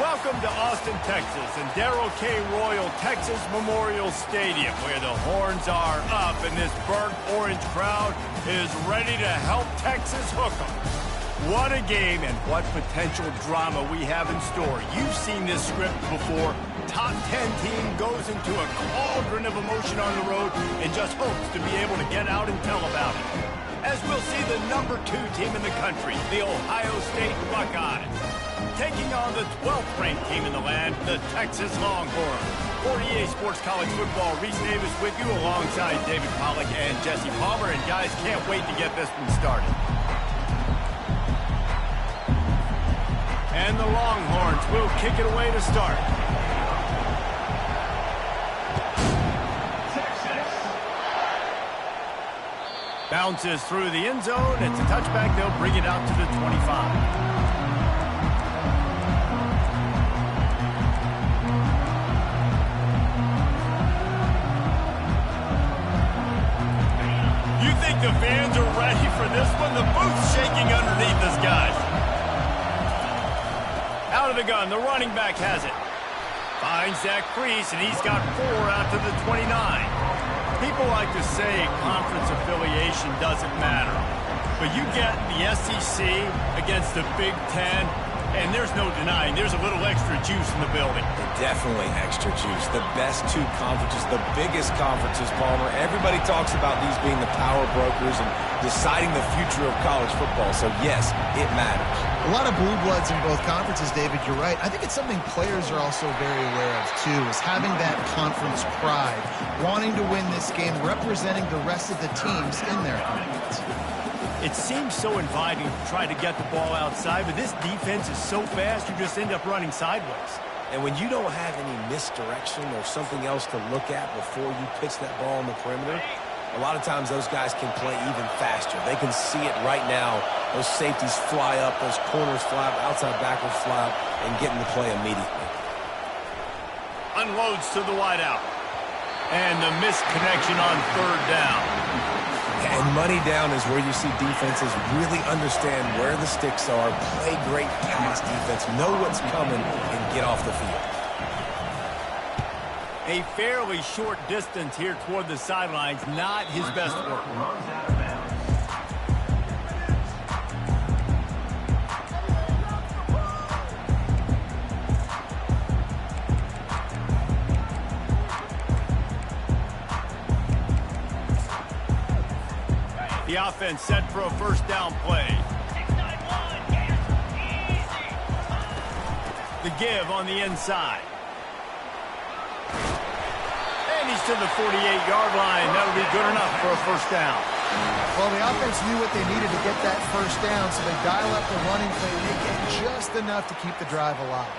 Welcome to Austin, Texas, and Darrell K. Royal Texas Memorial Stadium, where the horns are up and this burnt orange crowd is ready to help Texas hook 'em. What a game and what potential drama we have in store. You've seen this script before. Top 10 team goes into a cauldron of emotion on the road and just hopes to be able to get out and tell about it. As we'll see the number 2 team in the country, the Ohio State Buckeyes, taking on the 12th ranked team in the land, the Texas Longhorns. For EA Sports College Football, Reese Davis with you alongside David Pollack and Jesse Palmer. And guys, can't wait to get this one started. And the Longhorns will kick it away to start. Bounces through the end zone. It's a touchback. They'll bring it out to the 25. You think the fans are ready for this one? The booth's shaking underneath us, guys. Out of the gun, the running back has it. Finds Zach Priest, and he's got 4 out to the 29. People like to say conference affiliation doesn't matter. But you get the SEC against the Big Ten, and there's no denying there's a little extra juice in the building. Definitely extra juice. The best 2 conferences, the biggest conferences, Palmer. Everybody talks about these being the power brokers and deciding the future of college football. So, yes, it matters. A lot of blue bloods in both conferences, David. You're right. I think it's something players are also very aware of, too, is having that conference pride, wanting to win this game, representing the rest of the teams in their conference. It seems so inviting to try to get the ball outside, but this defense is so fast you just end up running sideways. And when you don't have any misdirection or something else to look at before you pitch that ball on the perimeter, a lot of times those guys can play even faster. They can see it right now. Those safeties fly up, those corners fly up, outside backers fly up, and get in the play immediately. Unloads to the wideout. And the missed connection on 3rd down. And money down is where you see defenses really understand where the sticks are, play great pass defense, know what's coming, and get off the field. A fairly short distance here toward the sidelines, not his best work. The offense set for a 1st down play. The give on the inside. And he's to the 48-yard line. That'll be good enough for a 1st down. Well, the offense knew what they needed to get that 1st down, so they dial up the running play and they get just enough to keep the drive alive.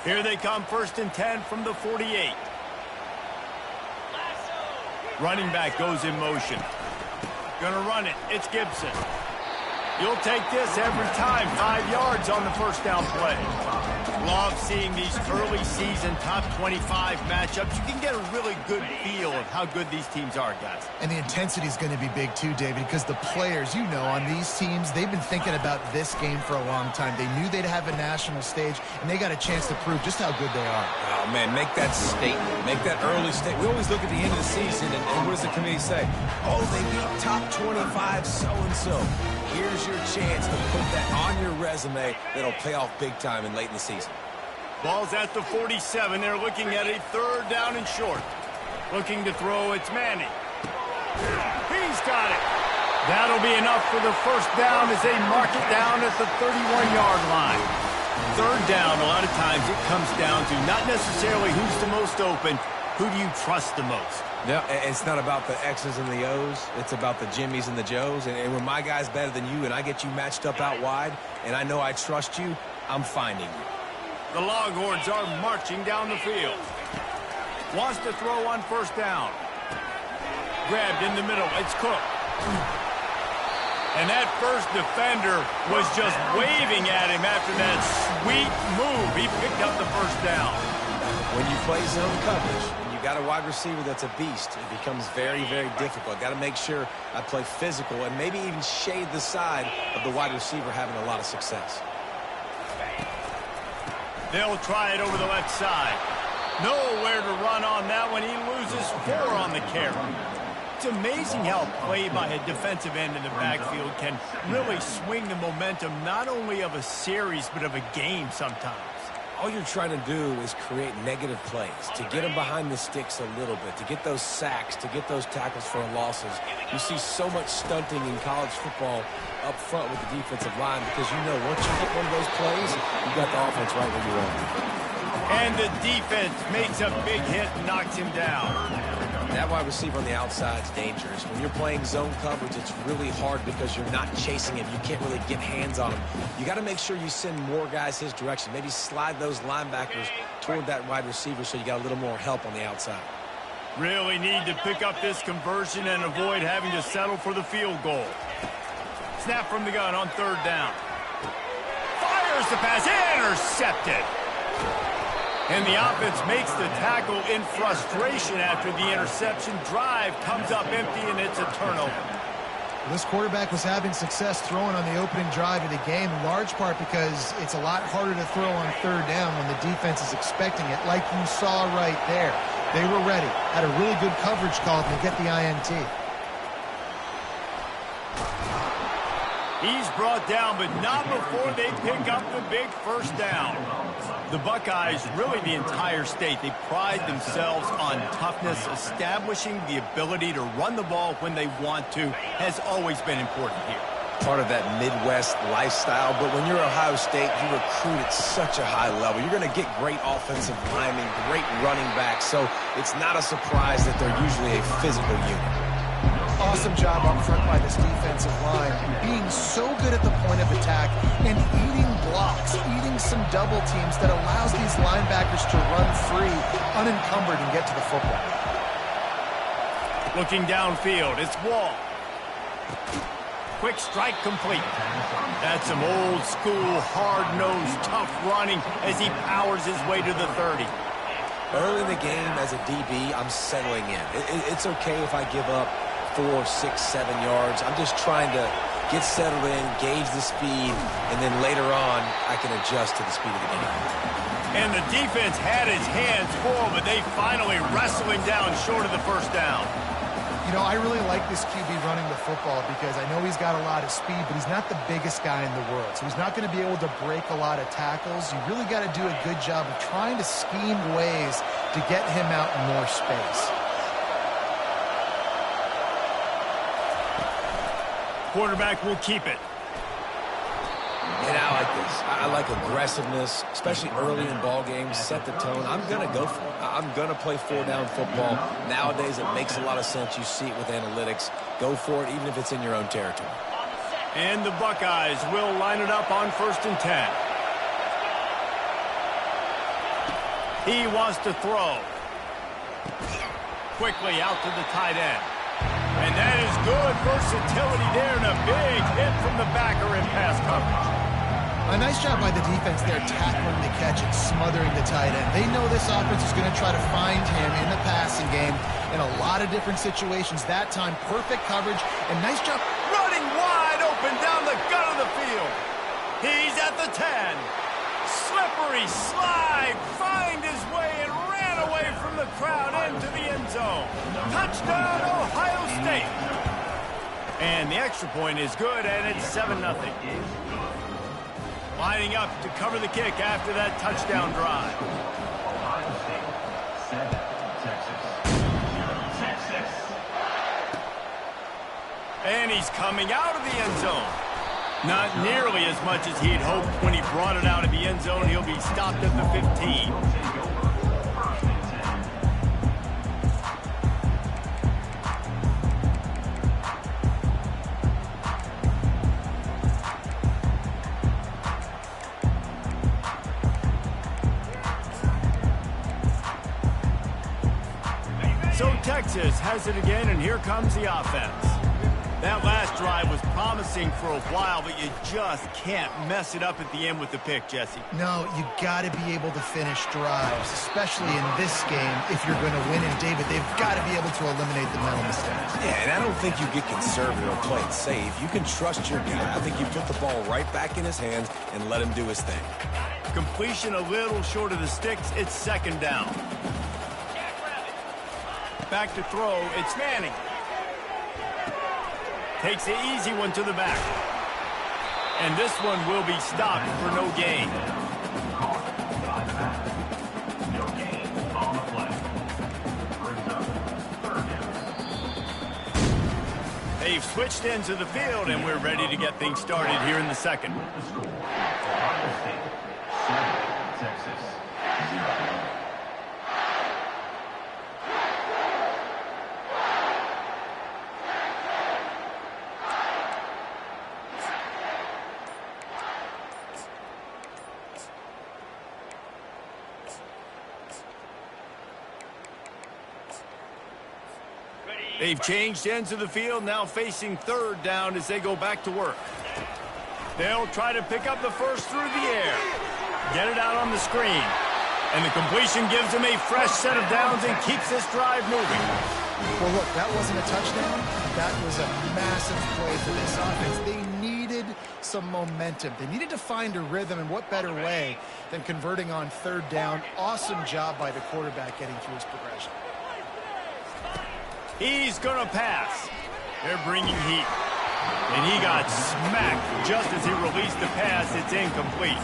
Here they come, 1st and 10 from the 48. Running back goes in motion. Gonna run it. It's Gibson. You'll take this every time. 5 yards on the 1st down play. Love seeing these early season top 25 matchups. You can get a really good feel of how good these teams are, guys. And the intensity is going to be big too, David, because the players, you know, on these teams, they've been thinking about this game for a long time. They knew they'd have a national stage, and they got a chance to prove just how good they are. Oh, man, make that statement. Make that early statement. We always look at the end of the season, and what does the committee say? Oh, they beat top 25 so-and-so. Here's your chance to put that on your resume that'll pay off big time and late in the season. Ball's at the 47. They're looking at a 3rd down and short. Looking to throw, it's Manning. He's got it. That'll be enough for the 1st down as they mark it down at the 31-yard line. 3rd down, a lot of times it comes down to not necessarily who's the most open, who do you trust the most? No, it's not about the X's and the O's. It's about the Jimmys and the Joes. And when my guy's better than you and I get you matched up out wide and I know I trust you, I'm finding you. The Longhorns are marching down the field. Wants to throw on 1st down. Grabbed in the middle. It's Cook. And that first defender was just waving at him after that sweet move. He picked up the 1st down. When you play zone coverage, you got a wide receiver that's a beast, it becomes very, very difficult. Got to make sure I play physical and maybe even shade the side of the wide receiver having a lot of success. They'll try it over the left side. Nowhere to run on that one. He loses 4 on the carry. It's amazing how play by a defensive end in the backfield can really swing the momentum not only of a series but of a game sometimes. All you're trying to do is create negative plays, to get them behind the sticks a little bit, to get those sacks, to get those tackles for losses. You see so much stunting in college football up front with the defensive line because you know once you get one of those plays, you got the offense right where you want it. And the defense makes a big hit and knocks him down. That wide receiver on the outside is dangerous. When you're playing zone coverage, it's really hard because you're not chasing him. You can't really get hands on him. You got to make sure you send more guys his direction. Maybe slide those linebackers toward that wide receiver so you got a little more help on the outside. Really need to pick up this conversion and avoid having to settle for the field goal. Snap from the gun on 3rd down. Fires the pass, intercepted. And the offense makes the tackle in frustration after the interception. Drive comes up empty, and it's a turnover. This quarterback was having success throwing on the opening drive of the game, in large part because it's a lot harder to throw on 3rd down when the defense is expecting it, like you saw right there. They were ready, had a really good coverage call to get the INT. He's brought down, but not before they pick up the big 1st down. The Buckeyes, really the entire state, they pride themselves on toughness. Establishing the ability to run the ball when they want to has always been important here. Part of that Midwest lifestyle, but when you're Ohio State, you recruit at such a high level. You're going to get great offensive linemen, great running backs, so it's not a surprise that they're usually a physical unit. Awesome job up front by this defensive line, being so good at the point of attack and eating blocks, eating some double teams that allows these linebackers to run free, unencumbered, and get to the football. Looking downfield, it's Wall. Quick strike complete. That's some old school, hard-nosed, tough running as he powers his way to the 30. Early in the game as a DB, I'm settling in. It's okay if I give up 4, 6, 7 yards. I'm just trying to get settled in, gauge the speed, and then later on, I can adjust to the speed of the game. And the defense had his hands full, but they finally wrestle him down short of the 1st down. You know, I really like this QB running the football because I know he's got a lot of speed, but he's not the biggest guy in the world. So he's not going to be able to break a lot of tackles. You really got to do a good job of trying to scheme ways to get him out in more space. Quarterback will keep it. And I like this. I like aggressiveness, especially early in ball games. Set the tone. I'm going to go for it. I'm going to play 4-down football. Nowadays, it makes a lot of sense. You see it with analytics. Go for it, even if it's in your own territory. And the Buckeyes will line it up on 1st and 10. He wants to throw. Quickly out to the tight end. And that is good versatility there, and a big hit from the backer in pass coverage. A nice job by the defense there, tackling the catch and smothering the tight end. They know this offense is going to try to find him in the passing game in a lot of different situations. That time, perfect coverage, and nice job running wide open down the gut of the field. He's at the 10. Slippery slide, find his way, and ran away from the crowd into the end zone. Touchdown, Ohio State. And the extra point is good, and it's 7-0. Lining up to cover the kick after that touchdown drive. And he's coming out of the end zone. Not nearly as much as he'd hoped when he brought it out of the end zone. He'll be stopped at the 15. So Texas has it again, and here comes the offense. That last drive was promising for a while, but you just can't mess it up at the end with the pick, Jesse. No, you got to be able to finish drives, especially in this game if you're going to win. And, David, they've got to be able to eliminate the mental mistakes. Yeah, and I don't think you get conservative or play it safe. You can trust your guy. I think you put the ball right back in his hands and let him do his thing. Completion a little short of the sticks. It's second down. Back to throw. It's Manning. Takes the easy one to the back. And this one will be stopped for no gain. They've switched into the field, and we're ready to get things started here in the second. They've changed ends of the field, now facing third down as they go back to work. They'll try to pick up the first through the air. Get it out on the screen. And the completion gives them a fresh set of downs and keeps this drive moving. Well, look, that wasn't a touchdown. That was a massive play for this offense. They needed some momentum. They needed to find a rhythm, and what better way than converting on third down. Awesome job by the quarterback getting through his progression. He's going to pass. They're bringing heat. And he got smacked just as he released the pass. It's incomplete.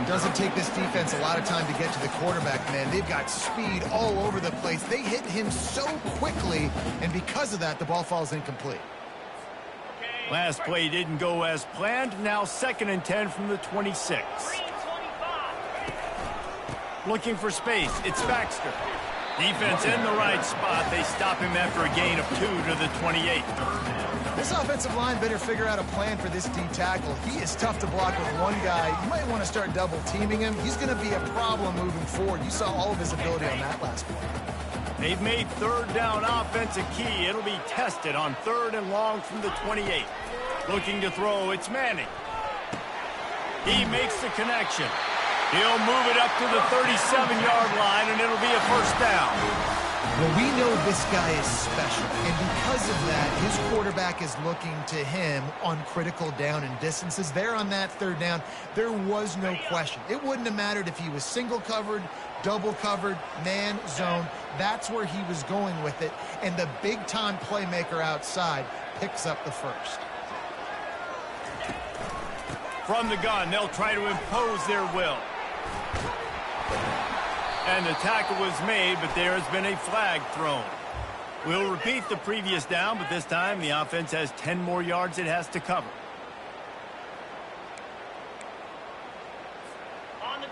It doesn't take this defense a lot of time to get to the quarterback, man. They've got speed all over the place. They hit him so quickly, and because of that, the ball falls incomplete. Last play didn't go as planned. Now 2nd and 10 from the 26. Looking for space. It's Baxter. Defense in the right spot. They stop him after a gain of 2 to the 28. This offensive line better figure out a plan for this D tackle. He is tough to block with one guy. You might want to start double teaming him. He's going to be a problem moving forward. You saw all of his ability on that last play. They've made third down offense a key. It'll be tested on 3rd and long from the 28. Looking to throw, it's Manning. He makes the connection. He'll move it up to the 37-yard line, and it'll be a first down. Well, we know this guy is special, and because of that, his quarterback is looking to him on critical down and distances. There on that third down, there was no question. It wouldn't have mattered if he was single covered, double covered, man, zone. That's where he was going with it, and the big-time playmaker outside picks up the first. From the gun, they'll try to impose their will. And the tackle was made, but there has been a flag thrown. We'll repeat the previous down, but this time the offense has 10 more yards it has to cover.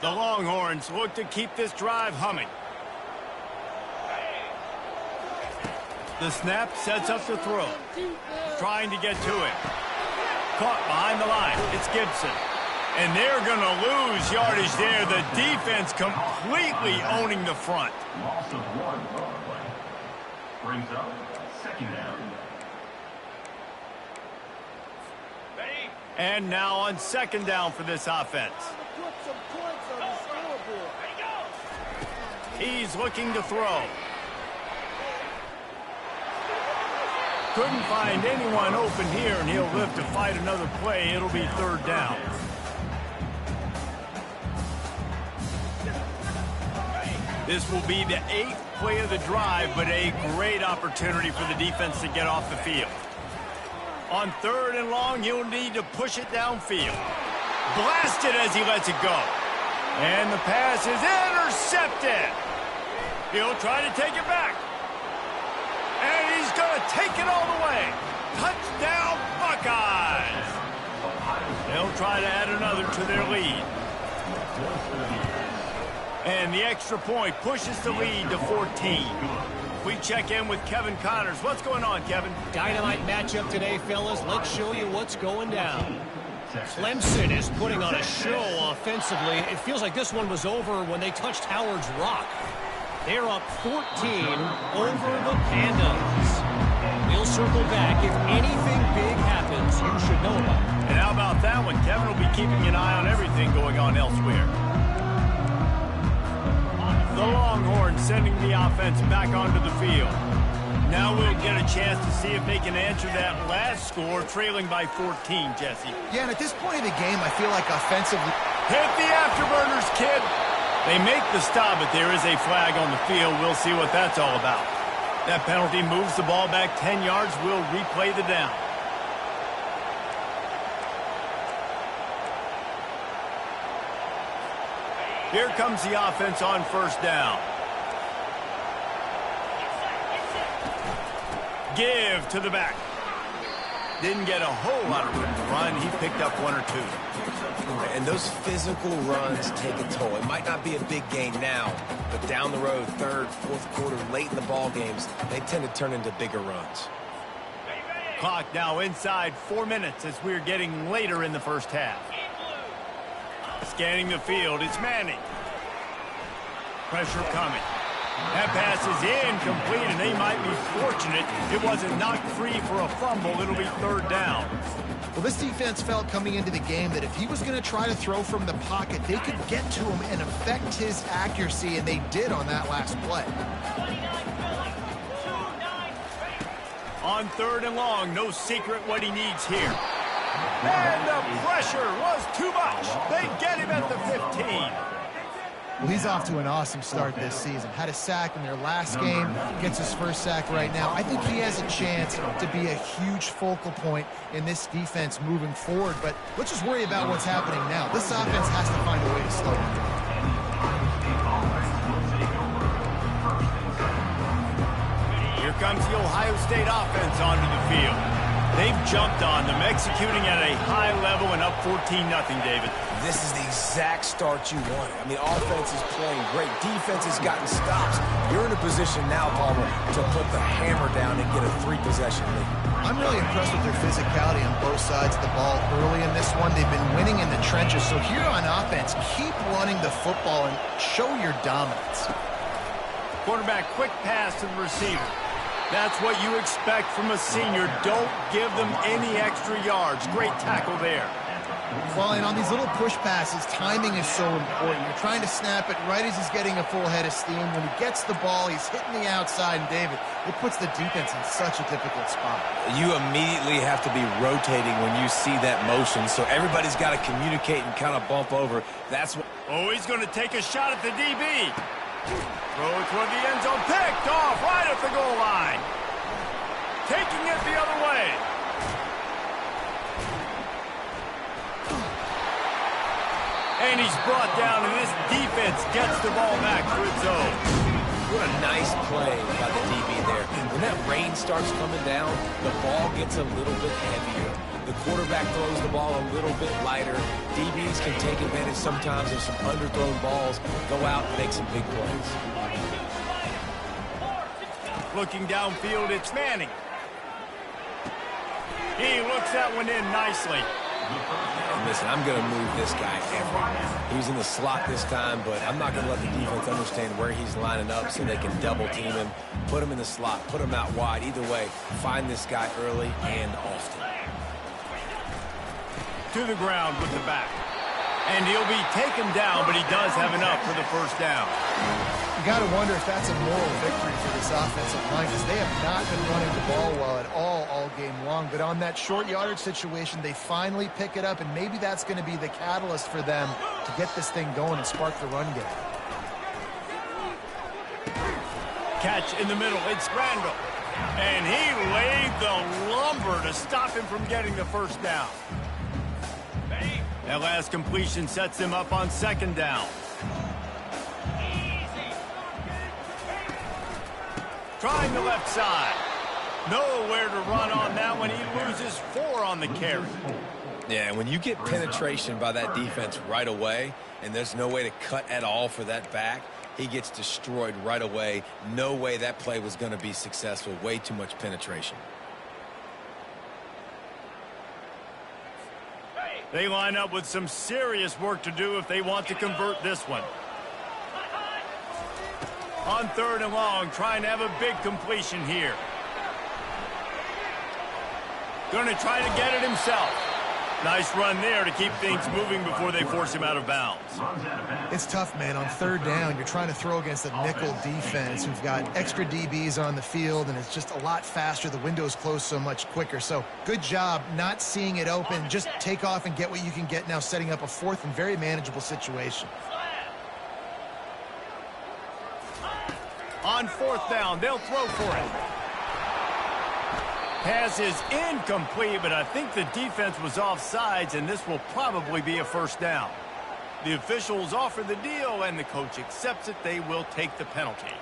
The Longhorns look to keep this drive humming. The snap sets up the throw. Trying to get to it. Caught behind the line. It's Gibson. And they're going to lose yardage there. The defense completely owning the front. Loss of 1 play. Brings up 2nd down. And now on 2nd down for this offense. He's looking to throw. Couldn't find anyone open here, and he'll live to fight another play. It'll be 3rd down. This will be the 8th play of the drive, but a great opportunity for the defense to get off the field. On 3rd and long, he'll need to push it downfield. Blasted as he lets it go. And the pass is intercepted. He'll try to take it back. And he's going to take it all the way. Touchdown, Buckeyes. They'll try to add another to their lead. And the extra point pushes the lead to 14. We check in with Kevin Connors. What's going on, Kevin? Dynamite matchup today, fellas. Let's show you what's going down. Clemson is putting on a show offensively. It feels like this one was over when they touched Howard's Rock. They're up 14 over the Pandas. We'll We'll circle back. If anything big happens, you should know about it. And how about that one? Kevin will be keeping an eye on everything going on elsewhere. The Longhorns sending the offense back onto the field. Now we'll get a chance to see if they can answer that last score, trailing by 14, Jesse. Yeah, and at this point of the game, I feel like offensively... Hit the afterburners, kid! They make the stop, but there is a flag on the field. We'll see what that's all about. That penalty moves the ball back 10 yards. We'll replay the down. Here comes the offense on first down. Give to the back. Didn't get a whole lot of room to run. He picked up one or two. And those physical runs take a toll. It might not be a big gain now, but down the road, third, fourth quarter, late in the ball games, they tend to turn into bigger runs. Clock now inside 4 minutes as we're getting later in the first half. Scanning the field, it's Manning. Pressure coming. That pass is incomplete, and they might be fortunate it wasn't knocked free for a fumble. It'll be third down. Well, this defense felt coming into the game that if he was going to try to throw from the pocket, they could get to him and affect his accuracy, and they did on that last play. On third and long, no secret what he needs here. And the pressure was too much. They get him at the 15. Well, he's off to an awesome start this season. Had a sack in their last game, gets his first sack right now. I think he has a chance to be a huge focal point in this defense moving forward, but let's just worry about what's happening now. This offense has to find a way to slow him down. Here comes the Ohio State offense onto the field. They've jumped on them, executing at a high level and up 14-0, David. This is the exact start you wanted. I mean, offense is playing great. Defense has gotten stops. You're in a position now, Palmer, to put the hammer down and get a 3-possession lead. I'm really impressed with their physicality on both sides of the ball early in this one. They've been winning in the trenches. So here on offense, keep running the football and show your dominance. Quarterback, quick pass to the receiver. That's what you expect from a senior. Don't give them any extra yards. Great tackle there. Well, and on these little push passes, timing is so important. You're trying to snap it right as he's getting a full head of steam. When he gets the ball, he's hitting the outside, and David, it puts the defense in such a difficult spot. You immediately have to be rotating when you see that motion, so everybody's got to communicate and kind of bump over. That's what... Oh, he's going to take a shot at the DB. Throw toward the end zone, picked off right at the goal line. Taking it the other way. And he's brought down, and this defense gets the ball back to its own. What a nice play by the DB there. When that rain starts coming down, the ball gets a little bit heavier. The quarterback throws the ball a little bit lighter. DBs can take advantage sometimes of some underthrown balls, go out and make some big plays. Looking downfield, it's Manning. He looks that one in nicely. And listen, I'm going to move this guy everywhere. He's in the slot this time, but I'm not going to let the defense understand where he's lining up so they can double team him, put him in the slot, put him out wide. Either way, find this guy early and often. To the ground with the back. And he'll be taken down, but he does have enough for the first down. You got to wonder if that's a moral victory for this offensive line, because they have not been running the ball well at all game long. But on that short yardage situation, they finally pick it up, and maybe that's going to be the catalyst for them to get this thing going and spark the run game. Catch in the middle, it's Randall. And he laid the lumber to stop him from getting the first down. That last completion sets him up on second down. Trying the left side. Nowhere to run on that one. He loses 4 on the carry. Yeah, when you get penetration by that defense right away, and there's no way to cut at all for that back, he gets destroyed right away. No way that play was going to be successful. Way too much penetration. They line up with some serious work to do if they want to convert this one. On third and long, trying to have a big completion here. Going to try to get it himself. Nice run there to keep things moving before they force him out of bounds. It's tough, man. On third down, you're trying to throw against a nickel defense who've got extra DBs on the field, and it's just a lot faster. The window's close so much quicker. So good job not seeing it open. Just take off and get what you can get now, setting up a fourth and very manageable situation. On fourth down, they'll throw for it. Pass is incomplete, but I think the defense was offsides, and this will probably be a first down. The officials offer the deal, and the coach accepts it. They will take the penalty.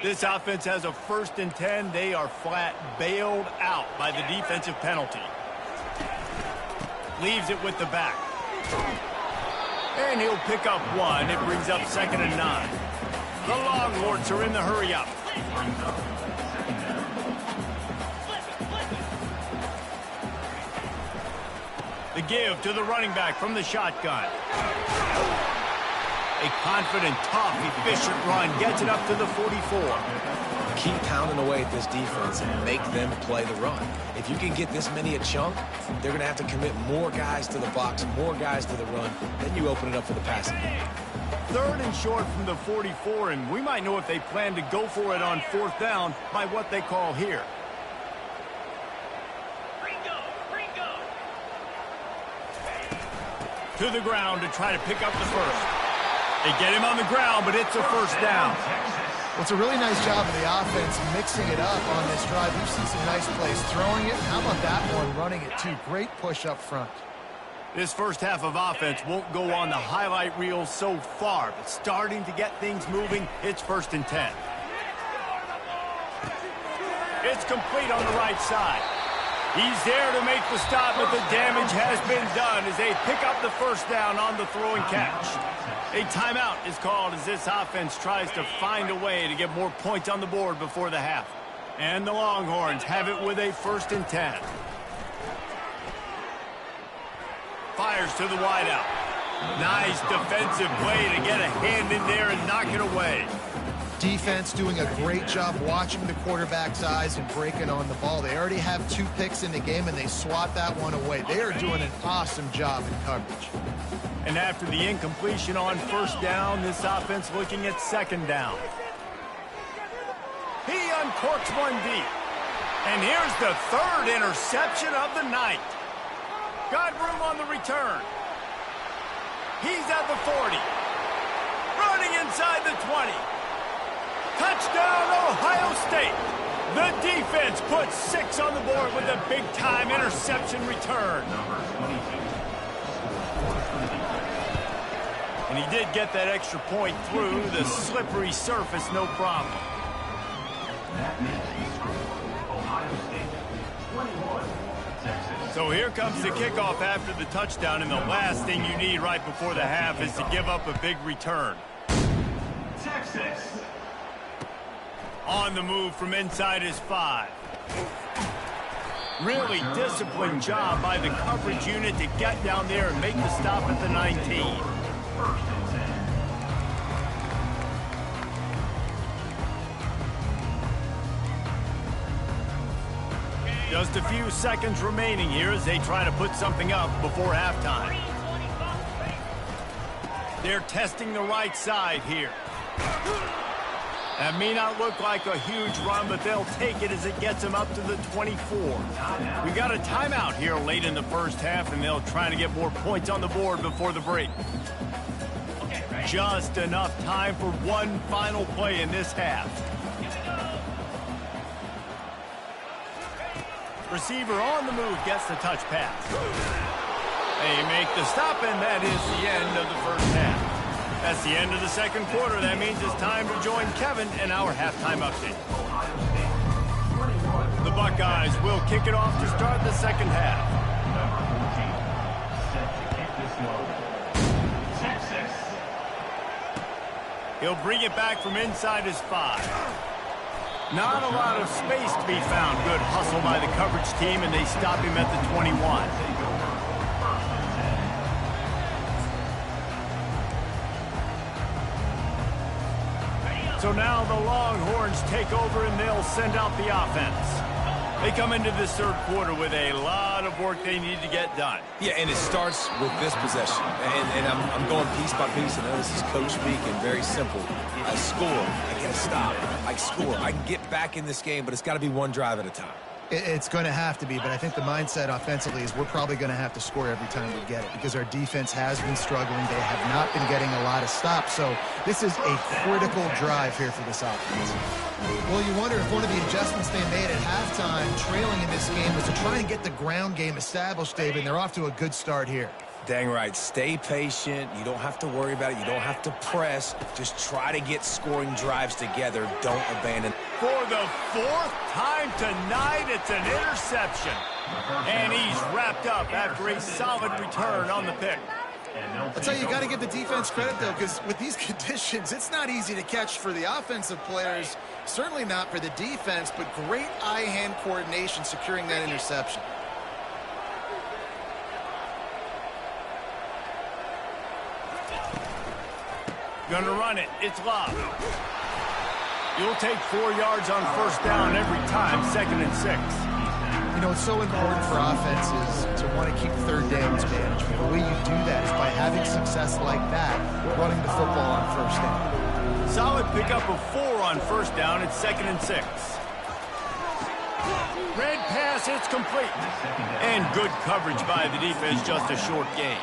This offense has a 1st and 10. They are flat bailed out by the defensive penalty. Leaves it with the back. And he'll pick up 1. It brings up 2nd and 9. The Longhorns are in the hurry up. The give to the running back from the shotgun. A confident, tough, efficient run gets it up to the 44. Keep pounding away at this defense and make them play the run. If you can get this many a chunk, they're going to have to commit more guys to the box, more guys to the run. Then you open it up for the passing. 3rd and short from the 44, and we might know if they plan to go for it on 4th down by what they call here. To the ground to try to pick up the first. They get him on the ground, but it's a first down. Well, it's a really nice job of the offense mixing it up on this drive. We've seen some nice plays throwing it. How about that one running it too? Great push up front. This first half of offense won't go on the highlight reel so far, but starting to get things moving, it's 1st and 10. It's complete on the right side. He's there to make the stop, but the damage has been done as they pick up the first down on the throw and catch. A timeout is called as this offense tries to find a way to get more points on the board before the half. And the Longhorns have it with a 1st and 10. Fires to the wideout. Nice defensive play to get a hand in there and knock it away. Defense doing a great job watching the quarterback's eyes and breaking on the ball. They already have 2 picks in the game, and they swat that one away. They are doing an awesome job in coverage. And after the incompletion on 1st down, this offense looking at 2nd down. He uncorks one deep. And here's the 3rd interception of the night. Got room on the return. He's at the 40. Running inside the 20. Touchdown, Ohio State. The defense puts 6 on the board with a big-time interception return. And he did get that extra point through the slippery surface, no problem. So here comes the kickoff after the touchdown, and the last thing you need right before the half is to give up a big return. Texas. On the move from inside his 5. Really disciplined job by the coverage unit to get down there and make the stop at the 19. Just a few seconds remaining here as they try to put something up before halftime. They're testing the right side here. That may not look like a huge run, but they'll take it as it gets them up to the 24. We got a timeout here late in the first half, and they'll try to get more points on the board before the break. Just enough time for one final play in this half. Receiver on the move gets the touch pass. They make the stop, and that is the end of the first half. That's the end of the second quarter. That means it's time to join Kevin in our halftime update. The Buckeyes will kick it off to start the second half. He'll bring it back from inside his 5. Not a lot of space to be found. Good hustle by the coverage team, and they stop him at the 21. So now the Longhorns take over and they'll send out the offense. They come into this third quarter with a lot of work they need to get done. Yeah, and it starts with this possession. And I'm going piece by piece. I know this is coach speak and very simple. I score. I get a stop. I score. I can get back in this game, but it's got to be one drive at a time. It's going to have to be, but I think the mindset offensively is we're probably going to have to score every time we get it because our defense has been struggling. They have not been getting a lot of stops, so this is a critical drive here for this offense. Well, you wonder if one of the adjustments they made at halftime, trailing in this game, was to try and get the ground game established, David, and they're off to a good start here. Dang right. Stay patient. You don't have to worry about it. You don't have to press. Just try to get scoring drives together. Don't abandon. For the fourth time tonight, it's an interception. And he's wrapped up after a solid return on the pick. I'll tell you, you got to give the defense credit, though, because with these conditions, it's not easy to catch for the offensive players. Certainly not for the defense, but great eye-hand coordination securing that interception. Gonna run it. It's Love. You'll take 4 yards on first down every time, 2nd and 6. You know, it's so important for offenses to want to keep third downs managed. The way you do that is by having success like that, running the football on first down. Solid pickup of 4 on first down. It's 2nd and 6. Red pass, it's complete. And good coverage by the defense, just a short gain.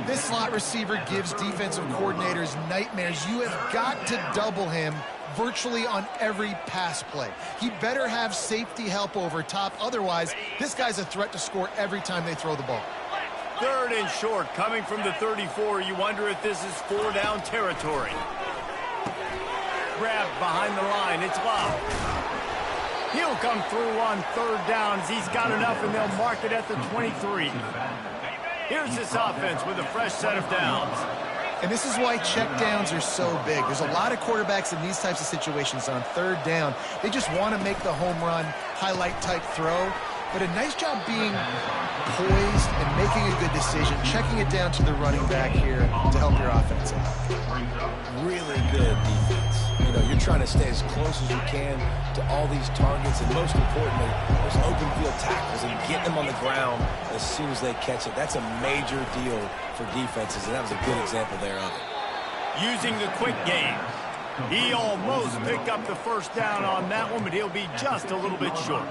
This slot receiver gives defensive coordinators nightmares. You have got to double him virtually on every pass play. He better have safety help over top. Otherwise, this guy's a threat to score every time they throw the ball. 3rd and short, coming from the 34. You wonder if this is 4-down territory. Grab behind the line. It's Love. He'll come through on 3rd downs. He's got enough, and they'll mark it at the 23. Here's this offense with a fresh set of downs. And this is why check downs are so big. There's a lot of quarterbacks in these types of situations on 3rd down. They just want to make the home run, highlight-type throw. But a nice job being poised and making a good decision, checking it down to the running back here to help your offense out. Really good defense. You know, you're trying to stay as close as you can to all these targets, and most importantly, those open field tackles and getting them on the ground as soon as they catch it. That's a major deal for defenses, and that was a good example there of it. Using the quick game. He almost picked up the first down on that one, but he'll be just a little bit short.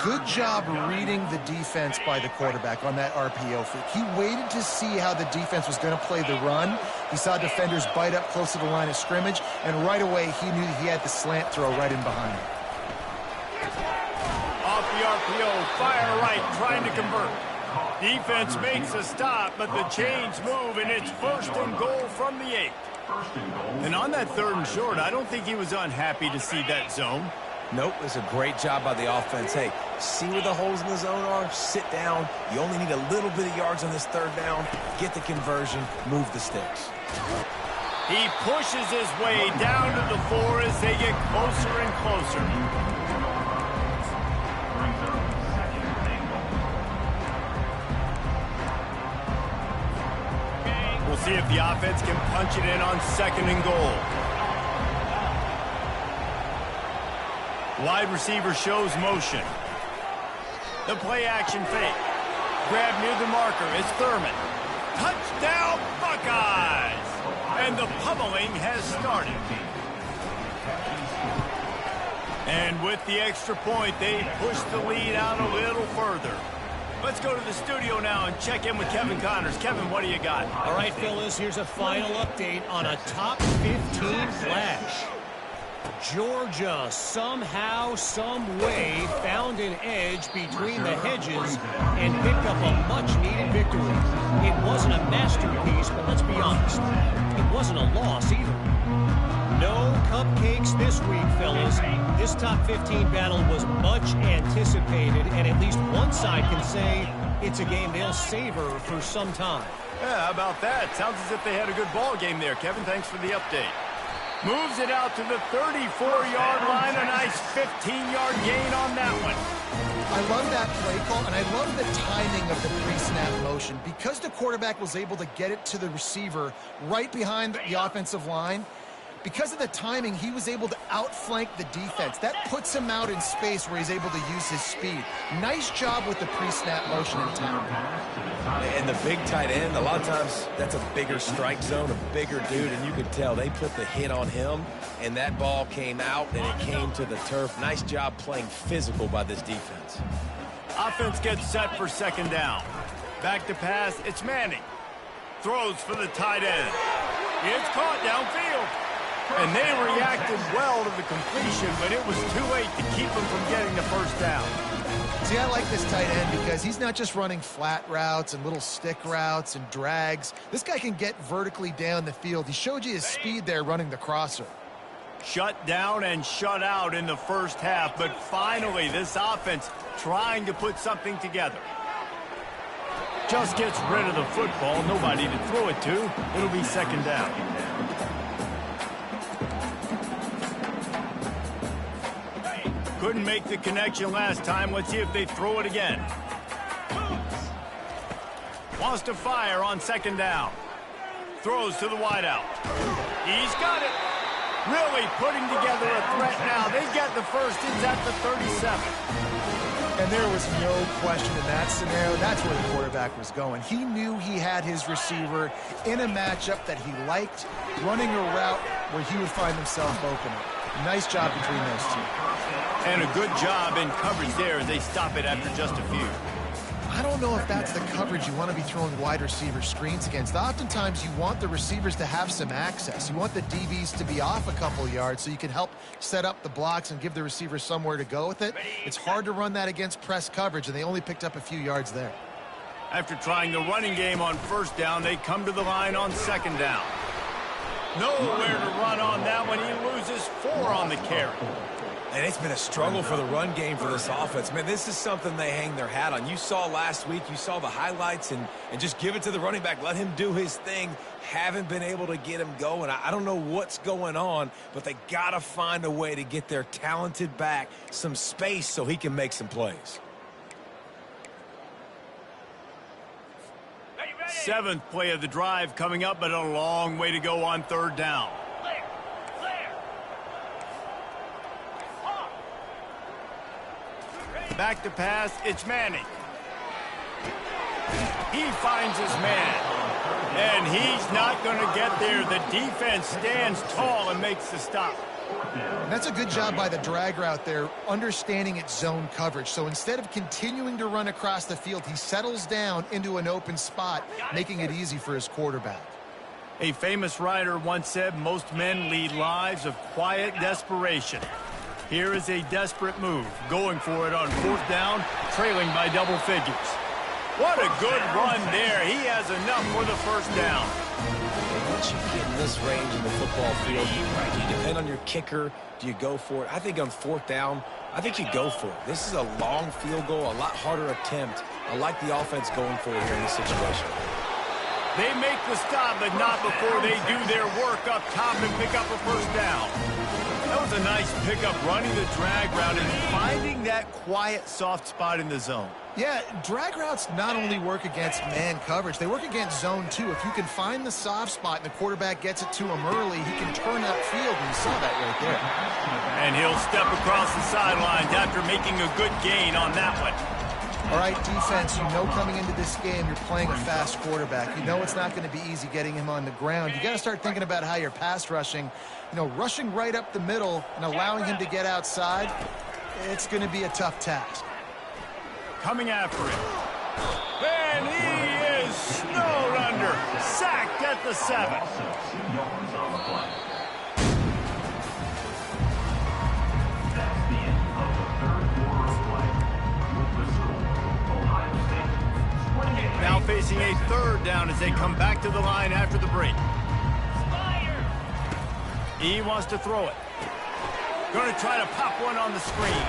Good job reading the defense by the quarterback on that RPO fake. He waited to see how the defense was going to play the run. He saw defenders bite up close to the line of scrimmage, and right away he knew he had the slant throw right in behind him. Off the RPO, fire right, trying to convert. Defense makes a stop, but the chains move, and it's 1st and goal from the 8. And on that 3rd and short, I don't think he was unhappy to see that zone. Nope, it's a great job by the offense. Hey, see where the holes in the zone are? Sit down. You only need a little bit of yards on this 3rd down. Get the conversion. Move the sticks. He pushes his way down to the 4 as they get closer and closer. We'll see if the offense can punch it in on 2nd and goal. Wide receiver shows motion. The play action fake. Grab near the marker. It's Thurman. Touchdown Buckeyes! And the pummeling has started. And with the extra point, they push the lead out a little further. Let's go to the studio now and check in with Kevin Connors. Kevin, what do you got? All right, Phyllis, here's a final update on a top 15 flash. Georgia somehow, some way found an edge between the hedges and picked up a much-needed victory. It wasn't a masterpiece, but let's be honest, it wasn't a loss either. No cupcakes this week, fellas. This top 15 battle was much anticipated, and at least one side can say it's a game they'll savor for some time. Yeah, how about that? Sounds as if they had a good ball game there. Kevin, thanks for the update. Moves it out to the 34-yard line. A nice 15-yard gain on that one. I love that play call, and I love the timing of the pre-snap motion. Because the quarterback was able to get it to the receiver right behind the offensive line, because of the timing, he was able to outflank the defense. That puts him out in space where he's able to use his speed. Nice job with the pre-snap motion and timing. And the big tight end, a lot of times that's a bigger strike zone, a bigger dude, and you could tell they put the hit on him, and that ball came out, and it came to the turf. Nice job playing physical by this defense. Offense gets set for second down. Back to pass, it's Manning. Throws for the tight end. It's caught downfield. And they reacted well to the completion, but it was too late to keep them from getting the first down. See, I like this tight end because he's not just running flat routes and little stick routes and drags. This guy can get vertically down the field. He showed you his speed there running the crosser. Shut down and shut out in the first half, but finally this offense trying to put something together. Just gets rid of the football, nobody to throw it to. It'll be second down. Couldn't make the connection last time. Let's see if they throw it again. Wants to fire on second down. Throws to the wideout. He's got it. Really putting together a threat now. They get the first. It's at the 37. And there was no question in that scenario. That's where the quarterback was going. He knew he had his receiver in a matchup that he liked, running a route where he would find himself open. Nice job between those two. And a good job in coverage there as they stop it after just a few. I don't know if that's the coverage you want to be throwing wide receiver screens against. Oftentimes, you want the receivers to have some access. You want the DBs to be off a couple yards so you can help set up the blocks and give the receiver somewhere to go with it. It's hard to run that against press coverage, and they only picked up a few yards there. After trying the running game on first down, they come to the line on second down. Nowhere to run on that one. He loses 4 on the carry. And it's been a struggle for the run game for this offense. Man, this is something they hang their hat on. You saw last week, you saw the highlights, and just give it to the running back. Let him do his thing. Haven't been able to get him going. I don't know what's going on, but they got to find a way to get their talented back some space so he can make some plays. 7th play of the drive coming up, but a long way to go on third down. Back to pass, it's Manning. He finds his man. And he's not going to get there. The defense stands tall and makes the stop. And that's a good job by the drag route there, understanding its zone coverage. So instead of continuing to run across the field, he settles down into an open spot, making it easy for his quarterback. A famous writer once said, most men lead lives of quiet desperation. Here is a desperate move, going for it on fourth down, trailing by double figures. What a good run there. He has enough for the first down. Once you get in this range in the football field, do you depend on your kicker? Do you go for it? I think on fourth down, I think you go for it. This is a long field goal, a lot harder attempt. I like the offense going for it here in this situation. They make the stop, but not before they do their work up top and pick up a first down. That was a nice pickup, running the drag route and finding that quiet, soft spot in the zone. Yeah, drag routes not only work against man coverage, they work against zone too. If you can find the soft spot and the quarterback gets it to him early, he can turn upfield, and you saw that right there. And he'll step across the sidelines after making a good gain on that one. All right, defense, you know coming into this game you're playing a fast quarterback. You know it's not going to be easy getting him on the ground. You got to start thinking about how you're pass rushing. You know, rushing right up the middle and allowing him to get outside, it's going to be a tough task. Coming after him. And he is snowed under. Sacked at the 7. Now facing a third down as they come back to the line after the break. He wants to throw it. Going to try to pop one on the screen.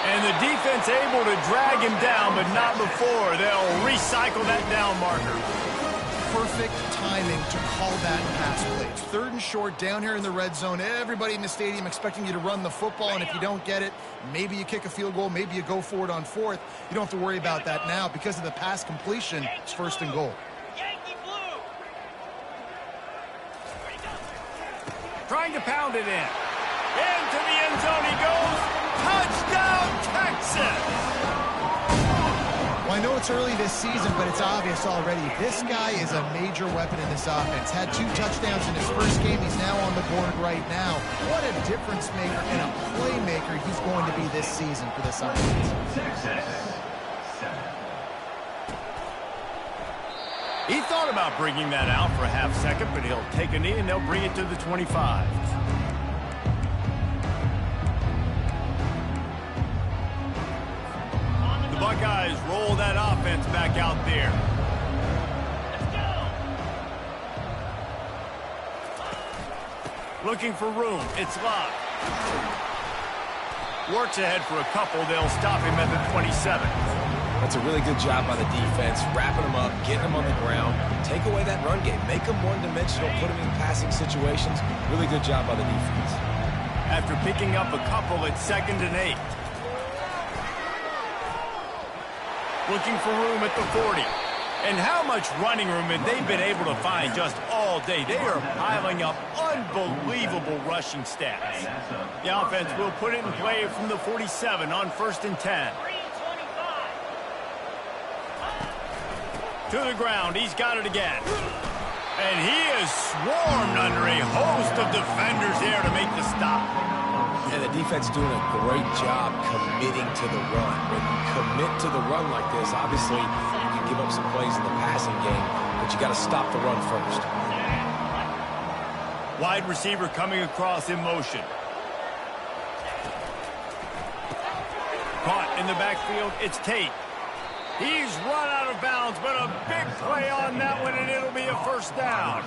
And the defense able to drag him down, but not before. They'll recycle that down marker. Perfect timing to call that pass play. Third and short down here in the red zone. Everybody in the stadium expecting you to run the football, and if you don't get it, maybe you kick a field goal, maybe you go for it on fourth. You don't have to worry about that now because of the pass completion. It's first and goal. trying to pound it in. Into the end zone he goes. Touchdown, Texas! Well, I know it's early this season, but it's obvious already. This guy is a major weapon in this offense. Had 2 touchdowns in his first game. He's now on the board right now. What a difference maker and a playmaker he's going to be this season for this offense. He thought about bringing that out for a half second, but he'll take a knee and they'll bring it to the 25. The Buckeyes roll that offense back out there. Looking for room. It's Love. Works ahead for a couple. They'll stop him at the 27. That's a really good job by the defense, wrapping them up, getting them on the ground. Take away that run game. Make them one-dimensional, put them in passing situations. Really good job by the defense. After picking up a couple, it's 2nd and 8. Looking for room at the 40. And how much running room have they been able to find just all day? They are piling up unbelievable rushing stats. The offense will put it in play from the 47 on 1st and 10. To the ground, he's got it again. And he is swarmed under a host of defenders there to make the stop. And the defense doing a great job committing to the run. When you commit to the run like this, obviously you can give up some plays in the passing game, but you got to stop the run first. Wide receiver coming across in motion. Caught in the backfield, it's Tate. He's run out of bounds, but a big play on that one, and it'll be a first down.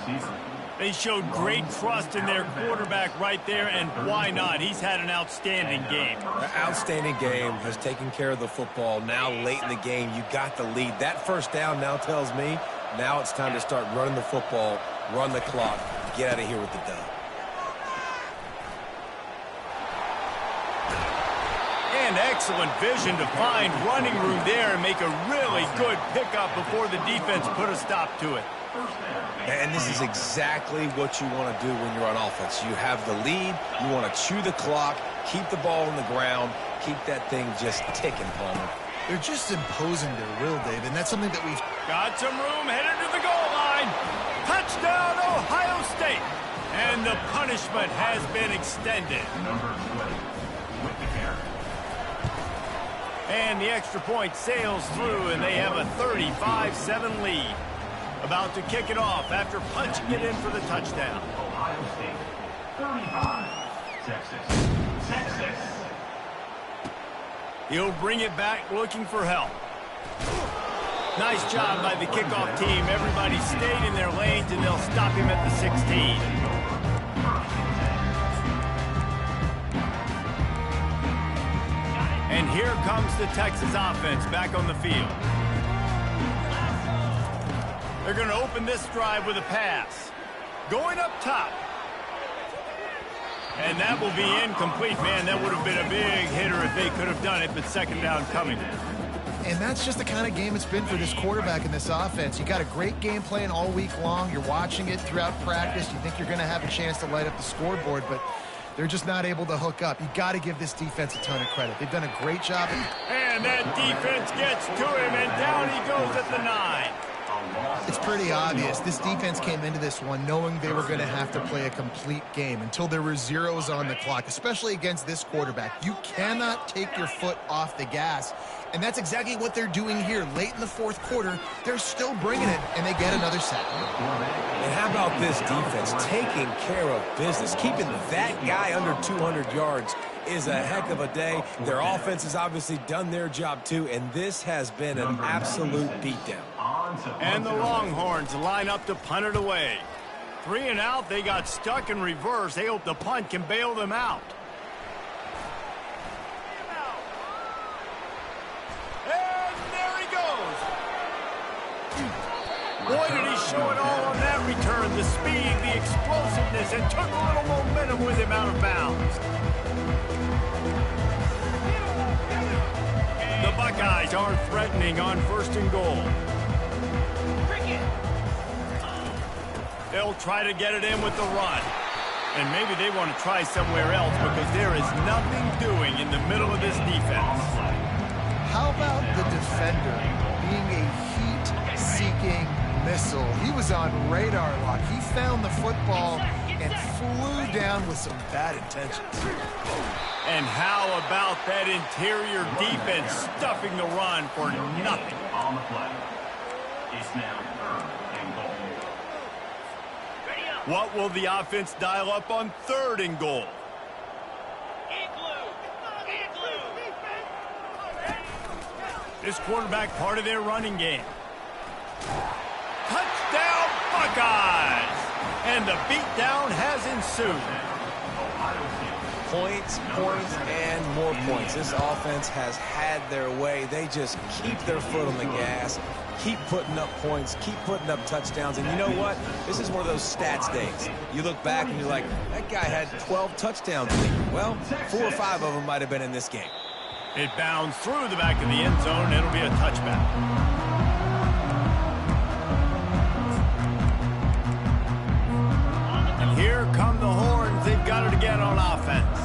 They showed great trust in their quarterback right there, and why not? He's had an outstanding game. An outstanding game, has taken care of the football. Now late in the game, you got the lead. That first down now tells me now it's time to start running the football, run the clock, get out of here with the dub. And excellent vision to find running room there and make a really good pickup before the defense put a stop to it. And this is exactly what you want to do when you're on offense. You have the lead, you want to chew the clock, keep the ball on the ground, keep that thing just ticking, Palmer. They're just imposing their will, Dave, and that's something that we've... Got some room, headed to the goal line. Touchdown, Ohio State. And the punishment has been extended. And the extra point sails through, and they have a 35-7 lead. About to kick it off after punching it in for the touchdown. Ohio State, 35, Texas. He'll bring it back looking for help. Nice job by the kickoff team. Everybody stayed in their lanes, and they'll stop him at the 16. And here comes the Texas offense back on the field. They're going to open this drive with a pass. Going up top. And that will be incomplete. Man, that would have been a big hitter if they could have done it, but 2nd down coming. And that's just the kind of game it's been for this quarterback in this offense. You got a great game plan all week long. You're watching it throughout practice. You think you're going to have a chance to light up the scoreboard, but they're just not able to hook up. You got to give this defense a ton of credit. They've done a great job. And that defense gets to him, and down he goes at the 9. It's pretty obvious. This defense came into this one knowing they were going to have to play a complete game until there were zeros on the clock, especially against this quarterback. You cannot take your foot off the gas, and that's exactly what they're doing here. Late in the 4th quarter, they're still bringing it, and they get another sack. And how about this defense taking care of business? Keeping that guy under 200 yards is a heck of a day. Their offense has obviously done their job too, and this has been an absolute beatdown. And the Longhorns line up to punt it away. 3 and out, they got stuck in reverse. They hope the punt can bail them out. And there he goes. Boy, did he show it all on that return. The speed, the explosiveness, and took a little momentum with him out of bounds. The Buckeyes are threatening on 1st and goal. They'll try to get it in with the run. And maybe they want to try somewhere else because there is nothing doing in the middle of this defense. How about the defender being a heat-seeking missile? He was on radar lock. He found the football and flew down with some bad intentions. And how about that interior defense stuffing the run for nothing? On the play. It's now 3rd and goal. What will the offense dial up on 3rd and goal? This quarterback part of their running game. Touchdown Buckeyes! And the beatdown has ensued. Points, and more points. This offense has had their way. They just keep their foot on the gas, keep putting up points, keep putting up touchdowns. And you know what? This is one of those stats days. You look back and you're like, that guy had 12 touchdowns. Well, 4 or 5 of them might have been in this game. It bounds through the back of the end zone. It'll be a touchback. Here come the Horns. They've got it again on offense.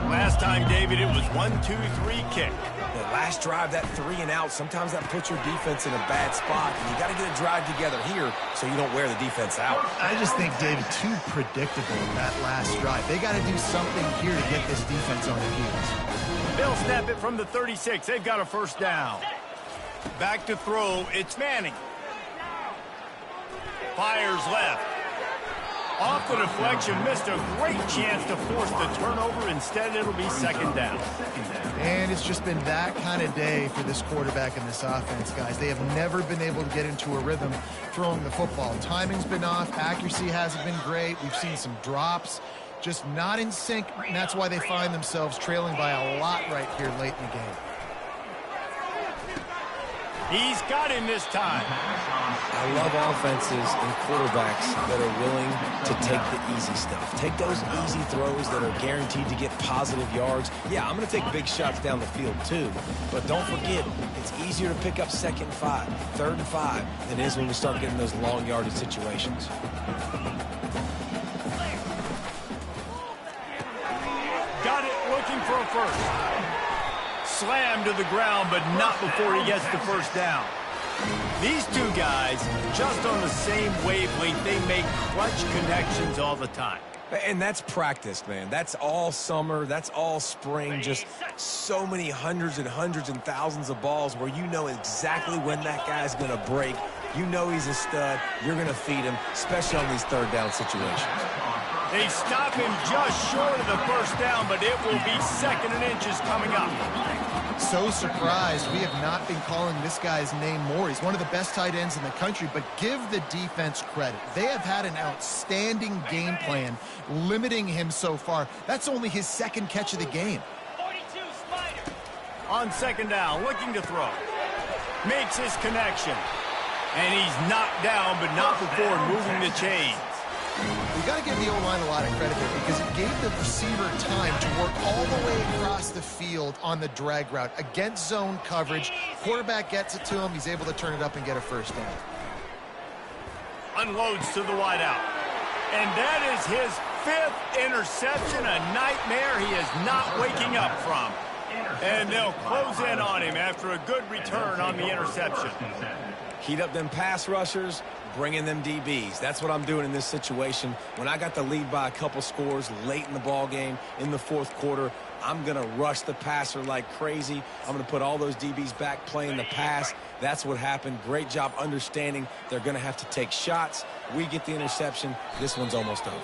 Last time, David, it was 1-2-3 kick. The last drive, that 3 and out, sometimes that puts your defense in a bad spot. And you got to get a drive together here so you don't wear the defense out. I just think, David, too predictable that last drive. They got to do something here to get this defense on their heels. They'll snap it from the 36. They've got a first down. Back to throw. It's Manning. Fires left. Off the deflection, missed a great chance to force the turnover. Instead, it'll be 2nd down. And it's just been that kind of day for this quarterback and this offense, guys. They have never been able to get into a rhythm throwing the football. Timing's been off. Accuracy hasn't been great. We've seen some drops. Just not in sync, and that's why they find themselves trailing by a lot right here late in the game. He's got him this time. I love offenses and quarterbacks that are willing to take the easy stuff. Take those easy throws that are guaranteed to get positive yards. Yeah, I'm going to take big shots down the field too, but don't forget, it's easier to pick up 2nd and 5, 3rd and 5 than it is when we start getting those long yardage situations. Got it, looking for a first. Slammed to the ground, but not before he gets the first down. These two guys, just on the same wavelength, they make clutch connections all the time. And that's practice, man. That's all summer. That's all spring. Just so many hundreds and thousands of balls where you know exactly when that guy's going to break. You know he's a stud. You're going to feed him, especially on these 3rd down situations. They stop him just short of the first down, but it will be 2nd and inches coming up. So surprised we have not been calling this guy's name more. He's one of the best tight ends in the country, but give the defense credit. They have had an outstanding game plan limiting him so far. That's only his 2nd catch of the game. 42 Spider. On 2nd down, looking to throw. Makes his connection. And he's knocked down, but not before moving the chains. We got to give the O-line a lot of credit there because it gave the receiver time to work all the way across the field on the drag route against zone coverage. Quarterback gets it to him. He's able to turn it up and get a first down. Unloads to the wideout. And that is his 5th interception, a nightmare he is not waking up from. And they'll close in on him after a good return on the interception. Heat up them pass rushers, bring in them DBs. That's what I'm doing in this situation. When I got the lead by a couple scores late in the ball game, in the 4th quarter, I'm going to rush the passer like crazy. I'm going to put all those DBs back playing the pass. That's what happened. Great job understanding they're going to have to take shots. We get the interception. This one's almost over.